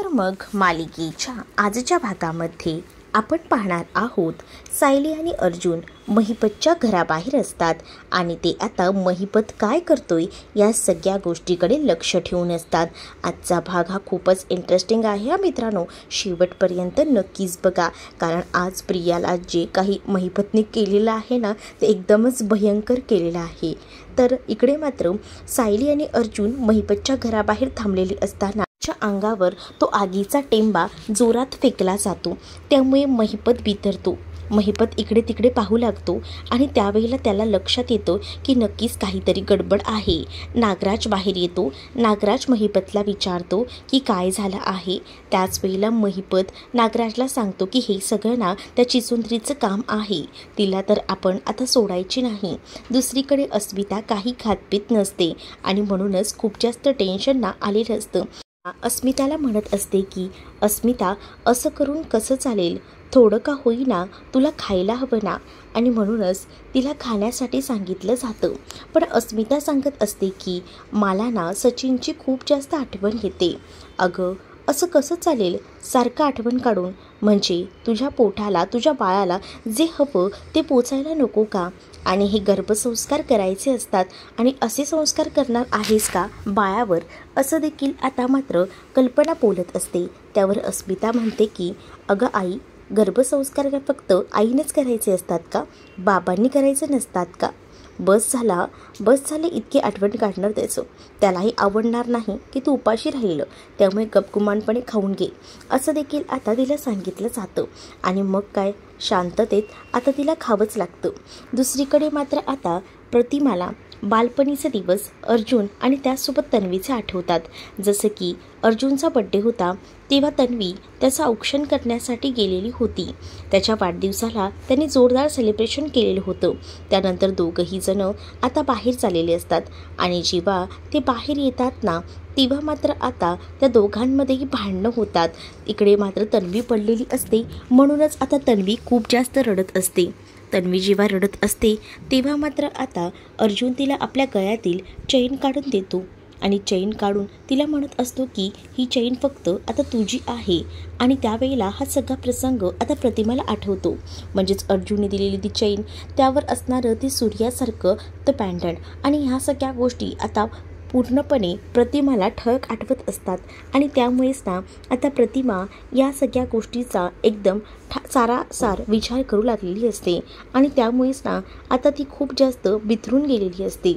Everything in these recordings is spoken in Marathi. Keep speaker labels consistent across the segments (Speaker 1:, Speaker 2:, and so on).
Speaker 1: तर मग मालिकेच्या आजच्या भागामध्ये आपण पाहणार आहोत सायली आणि अर्जुन महिपतच्या घराबाहेर असतात आणि ते आता महिपत काय करतोय या सगळ्या गोष्टीकडे लक्ष ठेवून असतात। आजचा भाग हा खूपच इंटरेस्टिंग आहे मित्रांनो, शेवटपर्यंत नक्कीच बघा, कारण आज प्रियाला जे काही महिपतने केलेलं आहे ना ते एकदमच भयंकर केलेलं आहे। तर इकडे मात्र सायली आणि अर्जुन महिपतच्या घराबाहेर थांबलेले असताना अंगावर तो आगीचा टेंबा जोरात फेकला जातो, त्यामुळे महिपत बिथरतो। महिपत इकडे तिकडे पाहू लागतो आणि त्यावेळेला त्याला लक्षात येतं की नक्कीच काहीतरी गडबड आहे। नागराज बाहेर येतो। नागराज महिपतला विचारतो की काय झालं आहे। त्याच वेळेला महिपत नागराजला सांगतो की हे सगळं ना त्या चिचुंद्रीचं काम आहे, तिला तर आपण आता सोडायची नाही। दुसरीकडे अस्मिता काही खातपीत नसते आणि म्हणूनच खूप जास्त टेन्शन ना आलेलं असतं। अस्मिताला म्हणत असते की अस्मिता, असं करून कसं चालेल, थोडं का होईना तुला खायला हवं ना, आणि म्हणूनच तिला खाण्यासाठी सांगितलं जातं। पण अस्मिता सांगत असते की मला ना सचिनची खूप जास्त आठवण येते। अगं असं कसं चालेल, सारखं आठवण काढून, म्हणजे तुझ्या पोटाला तुझ्या बाळाला जे हवं ते पोचायला नको का, आणि हे गर्भसंस्कार करायचे असतात आणि असे संस्कार करणार आहेस का बाळावर, असं देखील आता मात्र कल्पना बोलत असते। त्यावर अस्मिता म्हणते की अगं आई, गर्भसंस्कार फक्त आईनेच करायचे असतात का, बाबांनी करायचे नसतात का? बस झालं इतकी आठवण काढणार त्याचं, त्यालाही आवडणार नाही की तू उपाशी राहिलं, त्यामुळे गपगुमानपणे खाऊन घे, असं देखील आता तिला सांगितलं जातं। आणि मग काय, शांततेत आता तिला खावंच लागतं। दुसरीकडे मात्र आता प्रतिमाला बालपणीचे दिवस अर्जुन आणि त्यासोबत तन्वीचे आठवतात। जसं की अर्जुनचा बड्डे होता तेव्हा तन्वी त्याचं औक्षण करण्यासाठी गेलेली होती। त्याच्या वाढदिवसाला त्यांनी जोरदार सेलिब्रेशन केलेलं होतं। त्यानंतर दोघंही जण आता बाहेर चाललेले असतात आणि जेव्हा ते बाहेर येतात ना तेव्हा मात्र आता त्या दोघांमध्येही भांडणं होतात। इकडे मात्र तन्वी पडलेली असते, म्हणूनच आता तन्वी खूप जास्त रडत असते। तन्वी जेव्हा रडत असते तेव्हा मात्र आता अर्जुन तिला आपल्या गळ्यातील चैन काढून देतो आणि चैन काढून तिला म्हणत असतो की ही चैन फक्त आता तुझी आहे। आणि त्यावेळेला हा सगळा प्रसंग आता प्रतिमाला आठवतो, म्हणजेच अर्जुनने दिलेली ती चैन, त्यावर असणारं ते सूर्यासारखं ते पॅन्डंट, आणि ह्या सगळ्या गोष्टी आता पूर्णपणे प्रतिमाला ठळक आठवत असतात। आणि त्यामुळेच ना आता प्रतिमा या सगळ्या गोष्टीचा एकदम सारासार विचार करू लागलेली असते आणि त्यामुळेच ना आता ती खूप जास्त बिथरून गेलेली असते।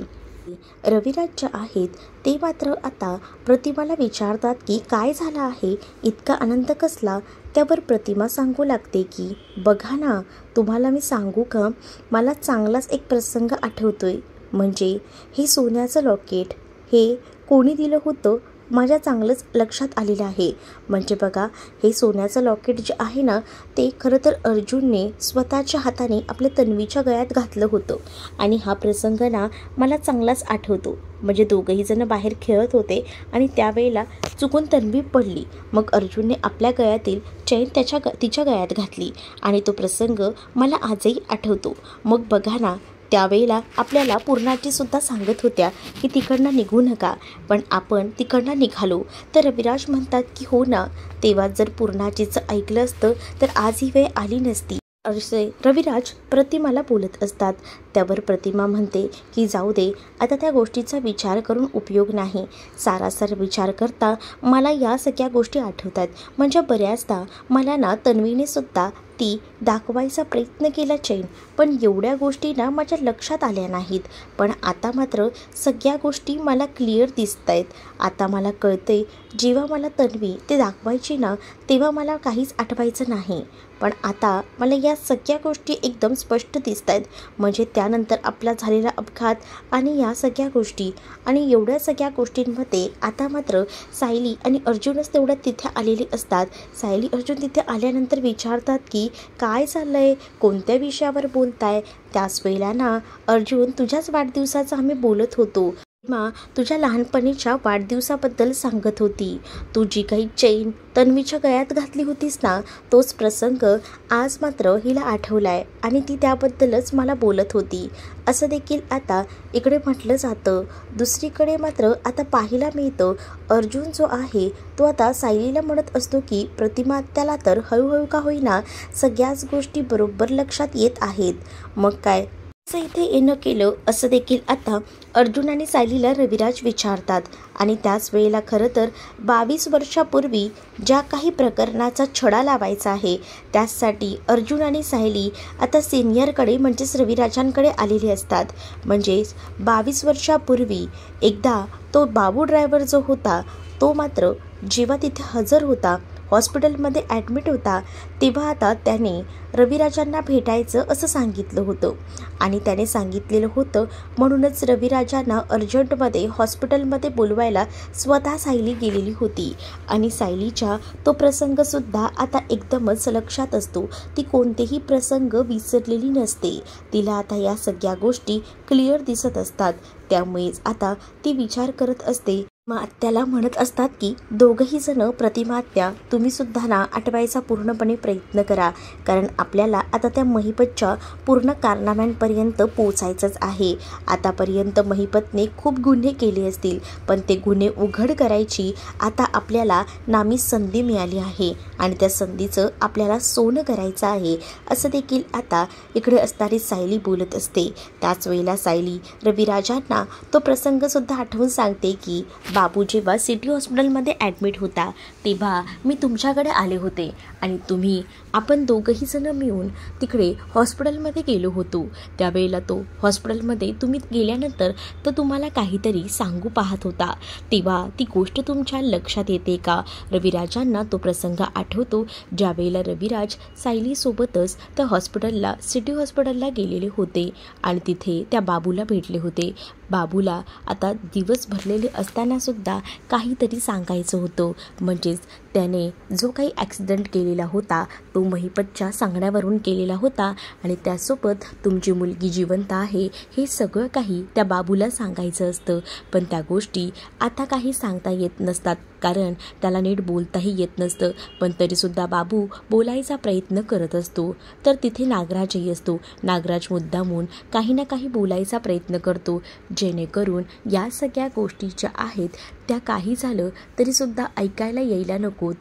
Speaker 1: रविराज जे आहेत ते मात्र आता प्रतिमाला विचारतात की काय झालं आहे, इतका आनंद कसला? त्यावर प्रतिमा सांगू लागते की बघा ना, तुम्हाला मी सांगू का, मला चांगलाच एक प्रसंग आठवतोय, म्हणजे हे सोन्याचं लॉकेट हे कोणी दिलं होतं माझ्या चांगलंच लक्षात आलेलं आहे। म्हणजे बघा, हे सोन्याचं लॉकेट जे आहे ना ते खरं तर अर्जुनने स्वतःच्या हाताने आपल्या तन्वीच्या गळ्यात घातलं होतं आणि हा प्रसंग ना मला चांगलाच आठवतो। म्हणजे दोघंही जण बाहेर खेळत होते आणि त्यावेळेला चुकून तन्वी पडली, मग अर्जुनने आपल्या गळ्यातील चैन तिच्या गळ्यात घातली आणि तो प्रसंग मला आजही आठवतो। मग बघा ना, त्यावेळेला आपल्याला पूर्णाची सुद्धा सांगत होत्या की तिकडनं निघू नका, पण आपण तिकडनं निघालो। तर रविराज म्हणतात की हो ना, तेव्हा जर पूर्णाचीचं ऐकलं असतं तर आज ही वेळ आली नसती, असे रविराज प्रतिमाला बोलत असतात। त्यावर प्रतिमा म्हणते की जाऊ दे, आता त्या गोष्टीचा विचार करून उपयोग नाही, सारासार विचार करता मला या सगळ्या गोष्टी आठवतात। म्हणजे बऱ्याचदा मला ना तन्वीने सुद्धा ती दाखवायचा प्रयत्न केला चैन, पण एवढ्या गोष्टी ना माझ्या लक्षात आल्या नाहीत, पण आता मात्र सगळ्या गोष्टी मला क्लिअर दिसत आहेत। आता मला कळते, जेव्हा मला तन्वी ते दाखवायची ना तेव्हा मला काहीच आठवायचं नाही, पण आता मला या सगळ्या गोष्टी एकदम स्पष्ट दिसत आहेत। म्हणजे त्यानंतर आपला झालेला अपघात आणि या सगळ्या गोष्टी, आणि एवढ्या सगळ्या गोष्टींमध्ये आता मात्र सायली आणि अर्जुनच तेवढ्या तिथे आलेले असतात। सायली अर्जुन तिथे आल्यानंतर विचारतात की काय चाललंय, कोणत्या विषयावर बोलताय? त्याच वेळेला ना अर्जुन, तुझ्याच वाढदिवसाचा आम्ही बोलत होतो, मा तुझ्या लहानपणीच्या वाढदिवसाबद्दल सांगत होती. तू जी काही चेन तन्वीच्या गळ्यात घातली होतीस ना, तोच प्रसंग आज मात्र हिला आठवलाय आणि ती त्याबद्दलच मला बोलत होती, असं देखील आता इकडे म्हटलं जातं. दुसरीकडे मात्र आता पाहायला मिळतं, अर्जुन जो आहे तो आता सायलीला म्हणत असतो की प्रतिमा त्याला तर हळूहळू का होईना सगळ्याच गोष्टी बरोबर लक्षात येत आहेत. मग काय असं इथे येणं केलं असं देखील आता अर्जुन आणि सायलीला रविराज विचारतात. आणि त्याच वेळेला खरं तर 22 वर्षापूर्वी ज्या काही प्रकरणाचा छडा लावायचा आहे त्यासाठी अर्जुन आणि सायली आता सिनियरकडे म्हणजेच रविराजांकडे आलेले असतात. म्हणजेच 22 वर्षापूर्वी एकदा तो बाबू ड्रायव्हर जो होता तो मात्र जेव्हा तिथे हजर होता, हॉस्पिटलमध्ये ॲडमिट होता, तेव्हा आता त्याने रविराजांना भेटायचं असं सांगितलं होतं. आणि त्याने सांगितलेलं होतं म्हणूनच रविराजांना अर्जंटमध्ये हॉस्पिटलमध्ये बोलवायला स्वतः सायली गेलेली होती. आणि सायलीच्या तो प्रसंगसुद्धा आता एकदमच लक्षात असतो. ती कोणतेही प्रसंग विसरलेली नसते. तिला आता या सगळ्या गोष्टी क्लिअर दिसत असतात. त्यामुळेच आता ती विचार करत असते. आत्याला म्हणत असतात की दोघंही जण प्रतिमा आत्या तुम्ही सुद्धा ना आठवायचा पूर्णपणे प्रयत्न करा, कारण आपल्याला आता त्या महिपतच्या पूर्ण कारनाम्यांपर्यंत पोचायचंच आहे. आतापर्यंत महिपतने खूप गुन्हे केले असतील, पण ते गुन्हे उघड करायची आता आपल्याला नामी संधी मिळाली आहे आणि त्या संधीचं आपल्याला सोनं करायचं आहे, असं देखील आता इकडे असणारी सायली बोलत असते. त्याच वेळेला सायली रविराजांना तो प्रसंगसुद्धा आठवून सांगते की बाबू जेव्हा सिटी हॉस्पिटलमध्ये ॲडमिट होता तेव्हा मी तुमच्याकडे आले होते आणि आपण दोघंही जण मिळून तिकडे हॉस्पिटलमध्ये गेलो होतो. त्यावेळेला तो हॉस्पिटलमध्ये तुम्ही गेल्यानंतर तर तुम्हाला काहीतरी सांगू पाहत होता, तेव्हा ती गोष्ट तुमच्या लक्षात येते का? रविराजांना तो प्रसंग आठवतो ज्यावेळेला रविराज सायलीसोबतच त्या हॉस्पिटलला सिटी हॉस्पिटलला गेलेले होते आणि तिथे त्या बाबूला भेटले होते. बाबूला आता दिवस भरलेले असताना सुद्धा काहीतरी सांगायचं होतं. म्हणजेच त्याने जो काही ॲक्सिडेंट केलेला होता तो महिपतच्या सांगण्यावरून केलेला होता आणि त्यासोबत तुमची मुलगी जिवंत आहे हे सगळं काही त्या बाबूला सांगायचं असतं. पण त्या गोष्टी आता काही सांगता येत नसतात, कारण त्याला नीट बोलताही येत नसतं. पण तरीसुद्धा बाबू बोलायचा प्रयत्न करत असतो. तर तिथे नागराजही असतो. नागराज मुद्दामून काही ना काही बोलायचा प्रयत्न करतो, जेणेकरून या सगळ्या गोष्टी ज्या आहेत त्या काही झालं तरीसुद्धा ऐकायला यायला नको.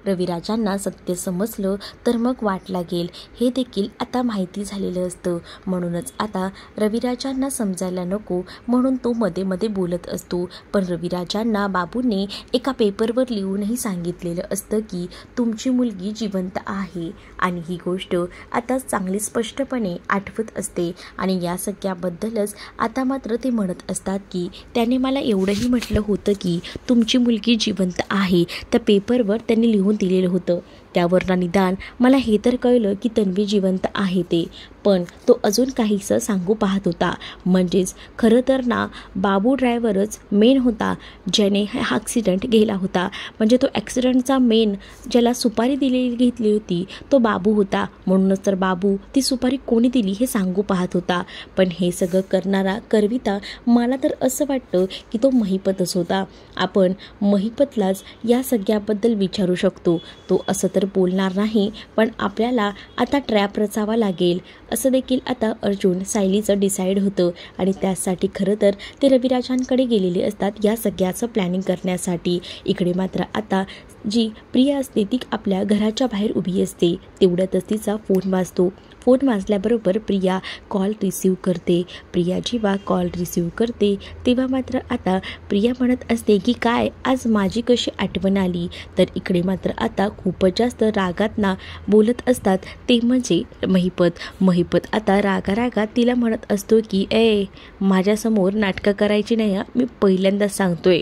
Speaker 1: रविराजांना सत्य समजलं तर मग वाट लागेल हे देखील आता माहिती झालेलं असतं. म्हणूनच आता रविराजांना समजायला नको म्हणून तो मध्ये मध्ये बोलत असतो. पण रविराजांना बाबूने एका पेपरवर लिहूनही सांगितलेलं असतं की तुमची मुलगी जिवंत आहे आणि ही गोष्ट आता चांगली स्पष्टपणे आठवत असते. आणि या सगळ्याबद्दलच आता मात्र ते म्हणत असतात की त्याने मला एवढंही म्हटलं होतं की तुमची मुलगी जिवंत आहे. त्या पेपरवर त्यांनी लिहून दिलेलं होतं, त्यावरनं निदान मला हे तर कळलं की तन्वी जिवंत आहे ते, पण तो अजून काहीसं सांगू पाहत होता. म्हणजेच खरं तर ना बाबू ड्रायव्हरच मेन होता ज्याने हा ॲक्सिडेंट केला होता. म्हणजे तो ॲक्सिडेंटचा मेन ज्याला सुपारी घेतली होती तो बाबू होता. म्हणूनच तर बाबू ती सुपारी कोणी दिली हे सांगू पाहत होता. पण हे सगळं करणारा करविता मला तर असं वाटतं की तो महिपतच होता. आपण महिपतलाच या सगळ्याबद्दल विचारू शकतो. तो असं तर बोलणार नाही, पण आपल्याला आता ट्रॅप रचावा लागेल असं देखील आता अर्जुन सायलीचं डिसाईड होतं. आणि त्यासाठी खरं तर ते रविराजांकडे गेलेले असतात या सगळ्याचं प्लॅनिंग करण्यासाठी. इकडे मात्र आता जी प्रिया असते ती आपल्या घराच्या बाहेर उभी असते. तेवढ्यातच तिचा फोन वाजतो. फोन वाजल्याबरोबर प्रिया कॉल रिसीव्ह करते. प्रिया जेव्हा कॉल रिसीव्ह करते तेव्हा मात्र आता प्रिया म्हणत असते की काय आज माझी कशी आठवण आली. तर इकडे मात्र आता खूपच जास्त रागात ना बोलत असतात ते म्हणजे महिपत आता रागात तिला म्हणत असतो की माझ्यासमोर नाटकं करायची नाही, मी पहिल्यांदाच सांगतोय.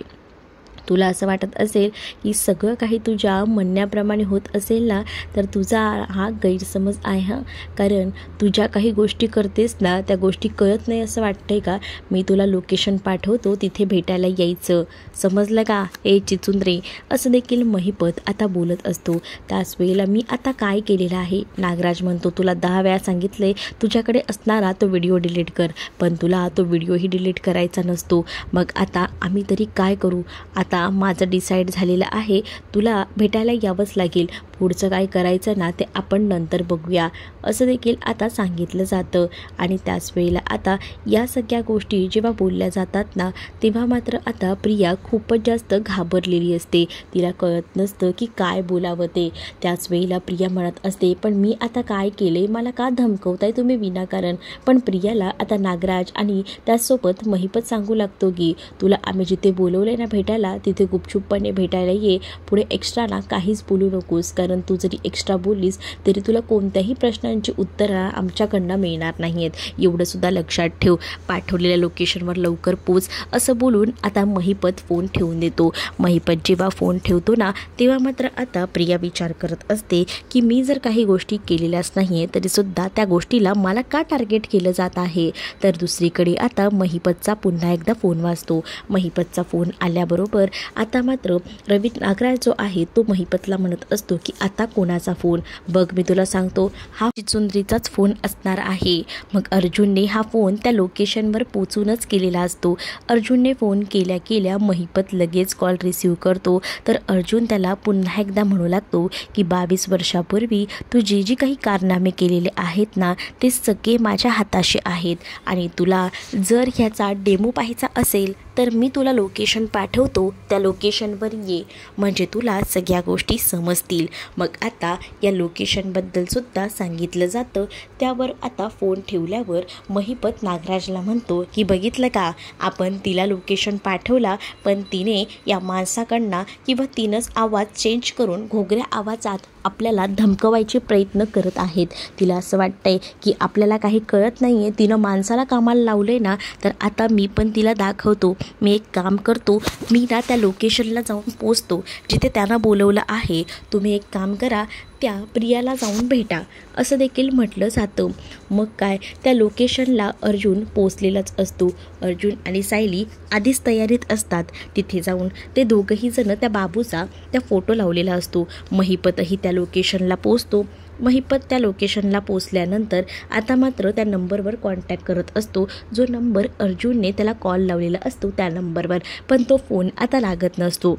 Speaker 2: तुला असं वाटत असेल की सगळं काही तुझ्या म्हणण्याप्रमाणे होत असेल ना, तर तुझा हा गैरसमज आहे हां. कारण तू ज्या काही गोष्टी करतेस ना, त्या गोष्टी कळत नाही असं वाटतंय का? मी तुला लोकेशन पाठवतो, तिथे भेटायला यायचं, समजलं का? ए चिचुंद्रे, असं देखील महिपत आता बोलत असतो. त्याच वेळेला मी आता काय केलेलं आहे, नागराज म्हणतो, तुला 10 वेळा सांगितले तुझ्याकडे असणारा तो व्हिडिओ डिलीट कर, पण तुला तो व्हिडिओही डिलीट करायचा नसतो. मग आता आम्ही तरी काय करू? आता माझं डिसाईड झालेलं आहे, तुला भेटायला यावंच लागेल. पुढचं काय करायचं ना ते आपण नंतर बघूया, असं देखील आता सांगितलं जातं. आणि त्याच वेळेला आता या सगळ्या गोष्टी जेव्हा बोलल्या जातात ना, तेव्हा मात्र आता प्रिया खूपच जास्त घाबरलेली असते. तिला कळत नसतं की काय बोलावं ते. त्याच वेळेला प्रिया म्हणत असते, पण मी आता काय केले, मला का धमकवताय तुम्ही विनाकारण? पण प्रियाला आता नागराज आणि त्याचसोबत महिपत सांगू लागतो की तुला आम्ही जिथे बोलवले ना भेटायला, तिथे गुपचूपपणे भेटायला ये, पुढे एक्स्ट्रा ना काहीच बोलू नकोस, कारण तू जरी एक्स्ट्रा बोललीस तरी तुला कोणत्याही प्रश्नांची उत्तरं आमच्याकडनं मिळणार नाही आहेत, एवढं सुद्धा लक्षात ठेव. पाठवलेल्या लोकेशनवर लवकर पोच, असं बोलून आता महिपत फोन ठेवून देतो. महिपत जेव्हा फोन ठेवतो ना, तेव्हा मात्र आता प्रिया विचार करत असते की मी जर काही गोष्टी केलेल्याच नाही आहे तरीसुद्धा त्या गोष्टीला मला का टार्गेट केलं जात आहे. तर दुसरीकडे आता महिपतचा पुन्हा एकदा फोन वाजतो. महिपतचा फोन आल्याबरोबर आता मात्र रवी नागराज जो आहे तो महिपतला म्हणत असतो की आता कोणाचा फोन? बघ मी तुला सांगतो, हा चिचुंद्रीचाच फोन असणार आहे. मग अर्जुनने हा फोन त्या लोकेशनवर पोचूनच केलेला असतो. अर्जुनने फोन केल्या केल्या महिपत लगेच कॉल रिसीव करतो. तर अर्जुन त्याला पुन्हा एकदा म्हणू लागतो की 22 वर्षापूर्वी तू जी काही कारनामे केलेले आहेत ना, ते सगळे माझ्या हाताशी आहेत. आणि तुला जर ह्याचा डेमो पाहायचा असेल तर मी तुला लोकेशन पाठवतो, त्या लोकेशनवर ये, म्हणजे तुला सगळ्या गोष्टी समजतील. मग आता या लोकेशनबद्दल सुद्धा सांगितलं जातं. त्यावर आता फोन ठेवल्यावर महिपत नागराजला म्हणतो की बघितलं का, आपण तिला लोकेशन पाठवला, पण तिने या माणसाकडनं किंवा तिनंच आवाज चेंज करून घोगऱ्या आवाजात आपल्याला धमकवायचे प्रयत्न करत आहेत. तिला असं वाटतंय की आपल्याला काही कळत नाही आहे, तिनं माणसाला कामाला लावलं आहे ना, तर आता मी पण तिला दाखवतो. मी एक काम करतो, मी ना त्या लोकेशनला जाऊन पोचतो जिथे त्यांना बोलवलं आहे. तुम्ही एक काम करा, त्या प्रियाला जाऊन भेटा, असं देखील म्हटलं जातं. मग काय, त्या लोकेशनला अर्जुन पोचलेलाच असतो. अर्जुन आणि सायली आधीच तयारीत असतात. तिथे जाऊन ते दोघंही जण त्या बाबूचा त्या फोटो लावलेला असतो. महिपतही त्या लोकेशनला पोचतो. महिपत त्या लोकेशनला पोचल्यानंतर आता मात्र त्या नंबरवर कॉन्टॅक्ट करत असतो, जो नंबर अर्जुनने त्याला कॉल लावलेला असतो त्या नंबरवर, पण तो फोन आता लागत नसतो.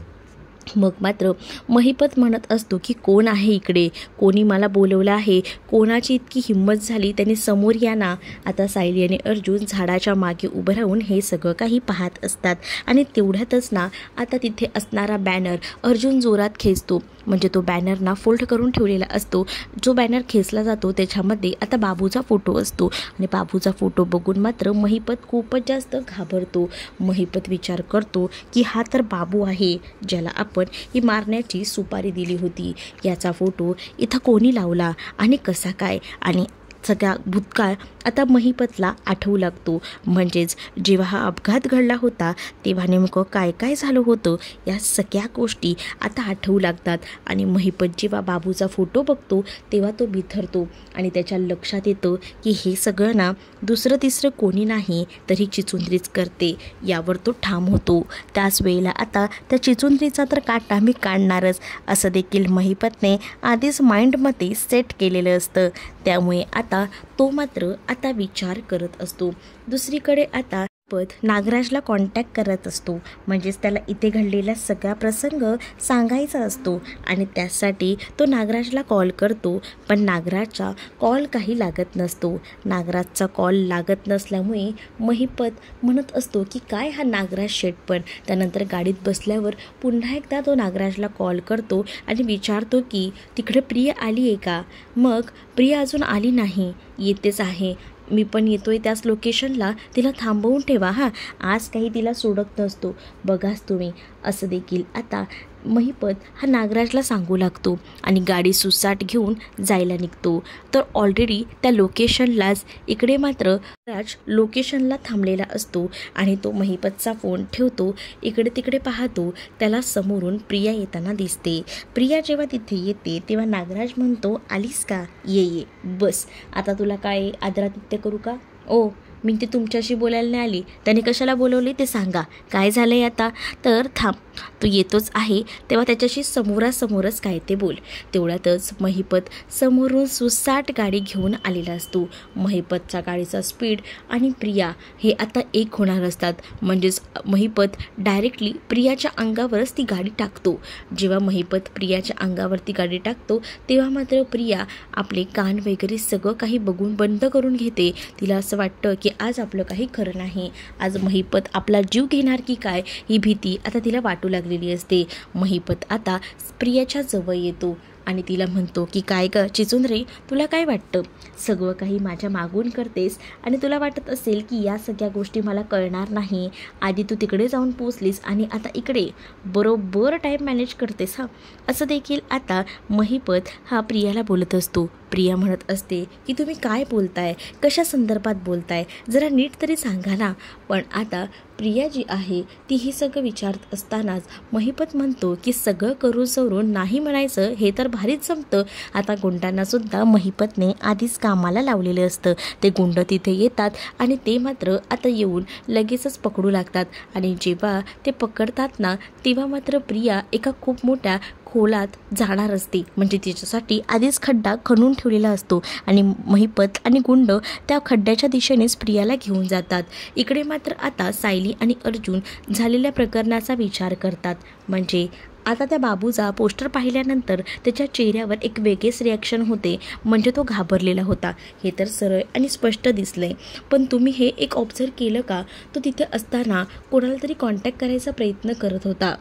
Speaker 2: मग मात्र महिपत म्हणत असतो की कोण आहे इकडे, कोणी मला बोलवलं आहे, कोणाची इतकी हिंमत झाली, त्याने समोर या ना. आता सायली आणि अर्जुन झाडाच्या मागे उभं राहून हे सगळं काही पाहत असतात. आणि तेवढ्यातच ना आता तिथे असणारा बॅनर अर्जुन जोरात खेचतो, म्हणजे तो बॅनर ना फोल्ड करून ठेवलेला असतो. जो बॅनर खेचला जातो त्याच्यामध्ये आता बाबूचा फोटो असतो. आणि बाबूचा फोटो बघून मात्र महिपत खूपच जास्त घाबरतो. महिपत विचार करतो की हा तर बाबू आहे, ज्याला आपण ही मारण्याची सुपारी दिली होती. याचा फोटो इथं कोणी लावला आणि कसा काय? आणि सगळा भूतकाळ आता महिपतला आठवू लागतो. म्हणजेच जेव्हा हा अपघात घडला होता तेव्हा नेमकं काय काय झालं होतं, या सगळ्या गोष्टी आता आठवू लागतात. आणि महिपत जेव्हा बाबूचा फोटो बघतो तेव्हा तो बिथरतो आणि त्याच्या लक्षात येतं की हे सगळं ना दुसरं तिसरं कोणी नाही तर ही चिचुंद्रीच करते. यावर तो ठाम होतो. त्याच वेळेला आता त्या चिचुंद्रीचा तर काटा मी काढणारच, असं देखील महिपतने आधीच माइंडमध्ये सेट केलेलं असतं. त्यामुळे आता तो मात्र आता विचार करत असतो. दुसरीकडे आता नागराजला कॉन्टॅक्ट करत असतो, म्हणजेच त्याला इथे घडलेला सगळा प्रसंग सांगायचा असतो. आणि त्यासाठी तो नागराजला कॉल करतो, पण नागराजचा कॉल काही लागत नसतो. नागराजचा कॉल लागत नसल्यामुळे महिपत म्हणत असतो की काय हा नागराज शेट. पण त्यानंतर गाडीत बसल्यावर पुन्हा एकदा तो नागराजला कॉल करतो आणि विचारतो की तिकडे प्रिया आली आहे का? मग प्रिया अजून आली नाही, येतेच आहे, मी पण येतोय त्याच लोकेशनला, तिला थांबवून ठेवा हां, आज काही तिला सोडत नसतो, बघाच तुम्ही, असं देखील आता महिपत हा नागराजला सांगू लागतो आणि गाडी सुसाट घेऊन जायला निघतो. तर ऑलरेडी त्या लोकेशनलाच इकडे मात्र राज लोकेशनला थांबलेला असतो आणि तो महिपतचा फोन ठेवतो. इकडे तिकडे पाहतो, त्याला समोरून प्रिया येताना दिसते. प्रिया जेव्हा तिथे येते तेव्हा नागराज म्हणतो, आलीस का? ये बस. आता तुला काय आदरातिथ्य करू का? ओ, मी ते तुमच्याशी बोलायला नाही आली. त्याने कशाला बोलवले ते सांगा. काय झालंय आता? तर थांब, तो येतोच आहे तेव्हा त्याच्याशी समोरासमोरच काय ते बोल. तेवढ्यातच महिपत समोरून सुसाट गाडी घेऊन आलेला असतो. महिपतचा गाडीचा स्पीड आणि प्रिया हे आता एक होणार असतात. म्हणजेच महिपत डायरेक्टली प्रियाच्या अंगावरच ती गाडी टाकतो. जेव्हा महिपत प्रियाच्या अंगावरती गाडी टाकतो तेव्हा मात्र प्रिया आपले कान वगैरे सगळं काही बघून बंद करून घेते. तिला असं वाटतं की आज आपलं काही खरं नाही. आज महिपत आपला जीव घेणार की काय ही भीती आता तिला वाटू लागलेली असते. महिपत आता प्रियाच्या जवळ येतो आणि तिला म्हणतो की काय ग चिचुंद्रे, तुला काय वाटतं? सगळं काही माझ्या मागून करतेस आणि तुला वाटत असेल की या सगळ्या गोष्टी मला कळणार नाही. आधी तू तिकडे जाऊन पोचलीस आणि आता इकडे बरोबर टाईम मॅनेज करतेस हा. असं देखील आता महिपत हा प्रियाला बोलत असतो. प्रिया म्हणत असते की तुम्ही काय बोलताय, कशा संदर्भात बोलताय, जरा नीट तरी सांगा ना. पण आता प्रिया जी आहे ती हे सगळं विचारत असतानाच महिपत म्हणतो की सगळं करून सवरून नाही म्हणायचं हे तर भारीच जमतं. आता गुंडांना सुद्धा महिपतने आधीच कामाला लावलेलं असतं. ते गुंड तिथे येतात आणि ते मात्र आता येऊन लगेचच पकडू लागतात आणि जेव्हा ते पकडतात ना तेव्हा मात्र प्रिया एका खूप मोठ्या खोलात जाणार असते. म्हणजे तिच्यासाठी आधीच खड्डा खणून ठेवलेला असतो आणि महिपत आणि गुंड त्या खड्ड्याच्या दिशेनेच प्रियाला घेऊन जातात. इकडे मात्र आता सायली आणि अर्जुन झालेल्या प्रकरणाचा विचार करतात. म्हणजे आता त्या बाबूचा पोस्टर पाहिल्यानंतर त्याच्या चेहऱ्यावर एक वेगळेच रिॲक्शन होते. म्हणजे तो घाबरलेला होता हे तर सरळ आणि स्पष्ट दिसलंय. पण तुम्ही हे एक ऑब्झर्व केलं का, तो तिथे असताना कोणाला तरी कॉन्टॅक्ट करायचा प्रयत्न करत होता.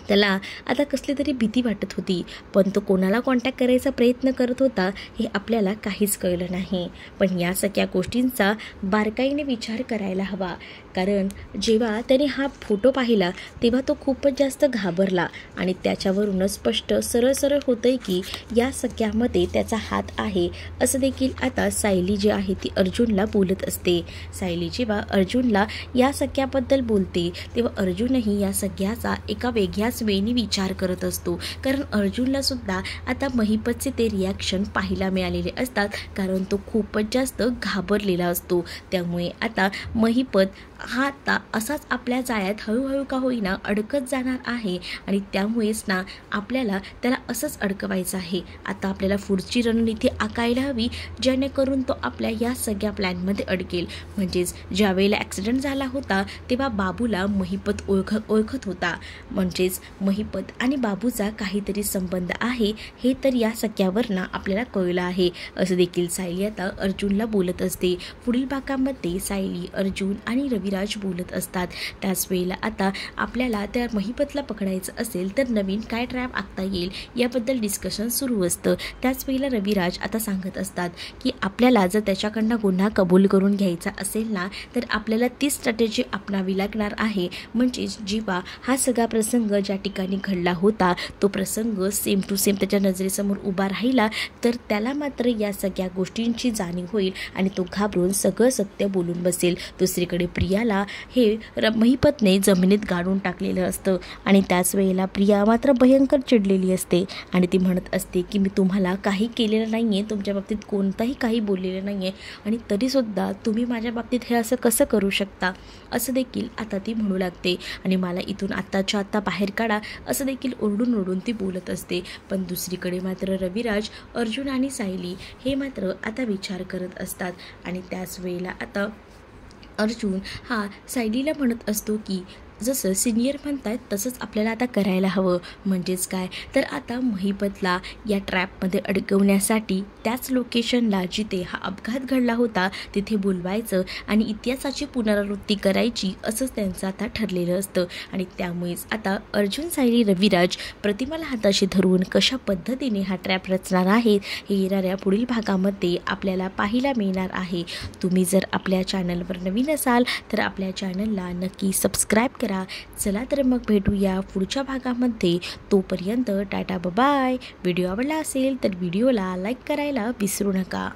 Speaker 2: त्याला आता कसली तरी भीती वाटत होती. पण तो कोणाला कॉन्टॅक्ट करायचा प्रयत्न करत होता हे आपल्याला काहीच कळलं नाही. पण या सगळ्या गोष्टींचा बारकाईने विचार करायला हवा. कारण जेव्हा त्याने हा फोटो पाहिला तेव्हा तो खूपच जास्त घाबरला आणि त्याच्यावरूनच स्पष्ट सरळ सरळ होतंय की या सगळ्यामध्ये त्याचा हात आहे. असं देखील आता सायली जी आहे ती अर्जुनला बोलत असते. सायली जेव्हा अर्जुनला या सगळ्याबद्दल बोलते तेव्हा अर्जुनही या सगळ्याचा एका वेगळ्याच वेळी विचार करत असतो. कारण अर्जुनला सुद्धा आता महिपतचे ते रिॲक्शन पाहायला मिळालेले असतात. कारण तो खूपच जास्त घाबरलेला असतो. त्यामुळे आता महिपत हा आता असाच आपल्या जाळ्यात हळूहळू का होईना अडकत जाणार आहे आणि त्यामुळेच ना आपल्याला त्याला असंच अडकवायचं आहे. आता आपल्याला पुढची रणनीती आखायला हवी जेणेकरून तो आपल्या या सगळ्या प्लॅनमध्ये अडकेल. म्हणजेच ज्या वेळेला ॲक्सिडेंट झाला होता तेव्हा बाबूला महिपत ओळखत होता. म्हणजेच महिपत आणि बाबूचा काहीतरी संबंध आहे हे तर या सगळ्यावर ना आपल्याला कळलं आहे. असं देखील सायली आता अर्जुनला बोलत असते. पुढील भागामध्ये सायली, अर्जुन आणि रविराज बोलत असतात. त्याच वेळेला आता आपल्याला त्या महिपतला पकडायचं असेल तर नवीन काय ट्रॅप आखता येईल याबद्दल डिस्कशन सुरू असतं. त्याच वेळेला रविराज आता सांगत असतात की आपल्याला जर त्याच्याकडनं गुन्हा कबूल करून घ्यायचा असेल ना तर आपल्याला ती स्ट्रॅटेजी अपनावी लागणार आहे. म्हणजेच जेव्हा हा सगळा प्रसंग ज्या ठिकाणी घडला होता तो प्रसंग सेम टू सेम त्याच्या नजरेसमोर उभा राहिला तर त्याला मात्र या सगळ्या गोष्टींची जाणीव होईल आणि तो घाबरून सगळं सत्य बोलून बसेल. दुसरीकडे प्रियाला हे महिपतने जमिनीत गाडून टाकलेलं असतं आणि त्याच वेळेला प्रिया मात्र भयंकर चिडलेली असते आणि ती म्हणत असते की मी तुम्हाला काही केलेलं नाही आहे, तुमच्या बाबतीत कोणताही काही बोललेलं नाही आहे आणि तरीसुद्धा तुम्ही माझ्या बाबतीत हे असं कसं करू शकता. असं देखील आता ती म्हणू लागते आणि मला इथून आत्ताच्या आत्ता बाहेर काढा असं देखील ओरडून ओरडून ती बोलत असते. पण दुसरीकडे मात्र रविराज, अर्जुन आणि सायली हे मात्र आता विचार करत असतात आणि त्याच वेळेला आता अर्जुन हा सायलीला म्हणत असतो की जसं सिनियर म्हणतात तसंच आपल्याला आता करायला हवं. म्हणजेच काय तर आता महिपतला या ट्रॅपमध्ये अडकवण्यासाठी त्याच लोकेशनला जिथे हा अपघात घडला होता तिथे बोलवायचं आणि इतिहासाची पुनरावृत्ती करायची असंच त्यांचं आता ठरलेलं असतं. आणि त्यामुळेच आता अर्जुन, सायली, रविराज प्रतिमाला हाताशी धरून कशा पद्धतीने हा ट्रॅप रचणार आहेत हे येणाऱ्या पुढील भागामध्ये आपल्याला पाहायला मिळणार आहे. तुम्ही जर आपल्या चॅनलवर नवीन असाल तर आपल्या चॅनलला नक्की सबस्क्राईब करा. करा. चला तर मग भेटूया पुढच्या भागामध्ये. तोपर्यंत टाटा बाय. व्हिडिओ आवडला असेल तर व्हिडिओला लाईक करायला विसरू नका.